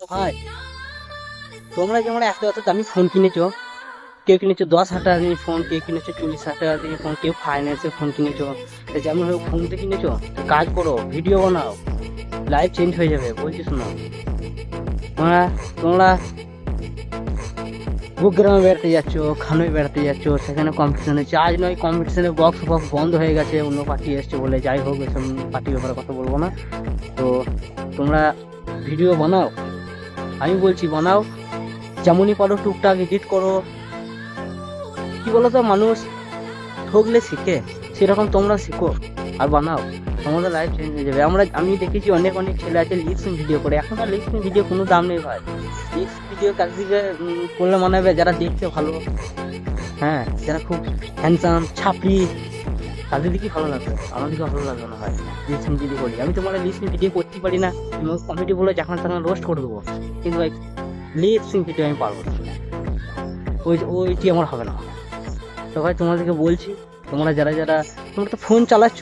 ভাই, তোমরা যেমন এত এত দামি ফোন কিনেছো, কেউ কিনেছো 10,000 টাকা দিয়ে ফোন, কেউ কিনেছো 40,000 টাকা দিয়ে ফোন, কেউ ফাইন্যান্সের ফোন কিনেছো। তা যেমন হোক ফোনটা কিনেছো, তো কাজ করো, ভিডিও বানাও, লাইফ চেঞ্জ হয়ে যাবে। বলছি শোনো, তোমরা তোমরা গ্রামে বেড়াতে যাচ্ছ, খানোয় বেড়াতে যাচ্ছ, সেখানে কম্পিটিশন হচ্ছে। আজ নয় কম্পিটিশনে বক্স ফক্স বন্ধ হয়ে গেছে, অন্য পার্টি এসছে বলে। যাই হোক, এসব পার্টির ব্যাপারে কথা বলবো না। তো তোমরা ভিডিও বানাও, আমি বলছি বানাও, যেমনই পারো টুকটাক এডিট করো। কি বলতো, মানুষ ঠকলে শিখে, সেরকম তোমরা শিখো আর বানাও, তোমাদের লাইফ চেঞ্জ হয়ে যাবে। আমি দেখেছি অনেক অনেক ছেলে আছে লিপসিং ভিডিও করে। এখন আর লিপসিং ভিডিও কোনো দাম নেই ভাই। লিপস ভিডিও কাজ দিকে করলে মানাবে যারা দেখতে ভালো, হ্যাঁ, যারা খুব হ্যান্ডসাম ছাপড়ি, তাদের দিকে ভালো লাগবে, আমাদেরকে ভালো লাগবে না ভাই। লিপসিং ভিডিও করি আমি, তোমার লিপসিং ভিডিও করতে পারি না, কমেডি বলে যখন তখন রোস্ট করে দেবো, কিন্তু ভাই লিপসিং ভিডিও আমি পারবো না, ওইটি আমার হবে না। তো ভাই তোমাদেরকে বলছি, তোমরা যারা যারা তোমরা তো ফোন চালাচ্ছ,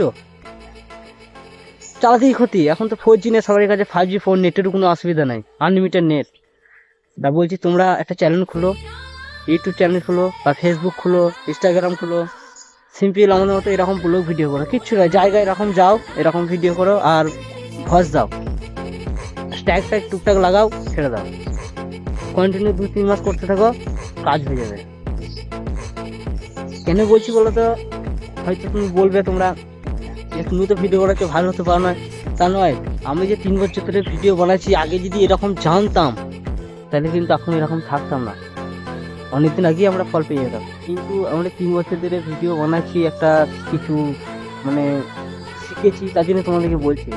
চালাতেই ক্ষতি। এখন তো 4G নেট সবার কাছে, 5G ফোন, নেটেরও কোনো অসুবিধা নাই, আনলিমিটেড নেট। তা বলছি তোমরা একটা চ্যানেল খুলো, ইউটিউব চ্যানেল খুলো বা ফেসবুক খুলো, ইনস্টাগ্রাম খুলো। সিম্পল আমাদের মতো এরকম ব্লগ ভিডিও করো, কিচ্ছু নয়, জায়গায় এরকম যাও, এরকম ভিডিও করো আর ভয়েস দাও, স্ট্যাগ ট্যাগ টুকটাক লাগাও, ছেড়ে দাও, কন্টিনিউ 2-3 মাস করতে থাকো, কাজ হয়ে যাবে। কেন বলছি বলো তো, হয়তো তুমি বলবে তোমরা যে তুমি তো ভিডিও বানাচ্ছ, ভালো হতে পারো না। তা নয়, আমি যে 3 বছর ধরে ভিডিও বানাচ্ছি, আগে যদি এরকম জানতাম তাহলে কিন্তু এখন এরকম থাকতাম না, অনেকদিন আগেই আমরা ফল পেয়ে যেতাম। কিন্তু আমরা 3 বছর ধরে ভিডিও বানাচ্ছি, একটা কিছু মানে শিখেছি, তার জন্য তোমাদেরকে বলছি।